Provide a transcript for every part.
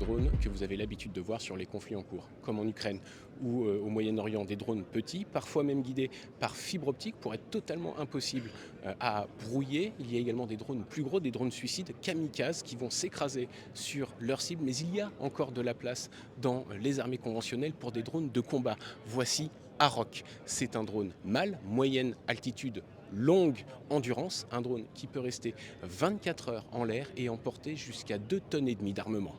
drones que vous avez l'habitude de voir sur les conflits en cours, comme en Ukraine ou au Moyen-Orient, des drones petits, parfois même guidés par fibre optique pour être totalement impossibles à brouiller. Il y a également des drones plus gros, des drones suicides kamikazes qui vont s'écraser sur leur cible, mais il y a encore de la place dans les armées conventionnelles pour des drones de combat. Voici Aroc. C'est un drone mâle, moyenne altitude, longue endurance, un drone qui peut rester 24 heures en l'air et emporter jusqu'à 2,5 tonnes d'armement.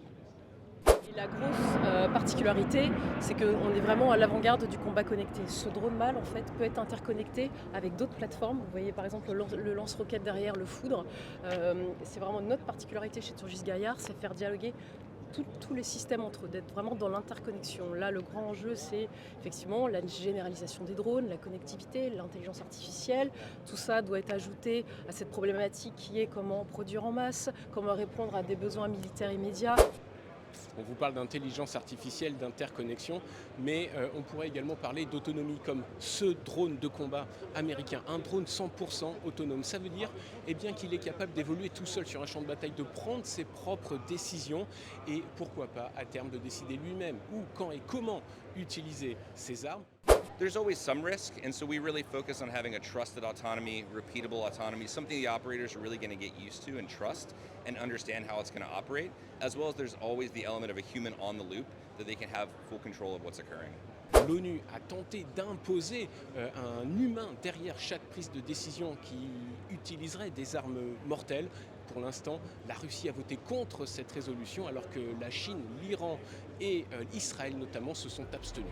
Et la grosse particularité, c'est qu'on est vraiment à l'avant-garde du combat connecté. Ce drone mâle, en fait, peut être interconnecté avec d'autres plateformes. Vous voyez par exemple le lance-roquette derrière, le foudre. C'est vraiment notre particularité chez Turgis Gaillard, c'est faire dialoguer tous les systèmes entre eux, d'être vraiment dans l'interconnexion. Là, le grand enjeu, c'est effectivement la généralisation des drones, la connectivité, l'intelligence artificielle. Tout ça doit être ajouté à cette problématique qui est comment produire en masse, comment répondre à des besoins militaires immédiats. On vous parle d'intelligence artificielle, d'interconnexion, mais on pourrait également parler d'autonomie comme ce drone de combat américain, un drone 100% autonome. Ça veut dire bien qu'il est capable d'évoluer tout seul sur un champ de bataille, de prendre ses propres décisions et pourquoi pas à terme de décider lui-même où, quand et comment utiliser ses armes. There's always some risk, and so we really focus on having a trusted autonomy, repeatable autonomy, something the operators are really going to get used to and trust and understand how it's going to operate, as well as there's always the element of a human on the loop that they can have full control of what's occurring. L'ONU a tenté d'imposer un humain derrière chaque prise de décision qui utiliserait des armes mortelles. Pour l'instant, la Russie a voté contre cette résolution alors que la Chine, l'Iran et Israël notamment se sont abstenus.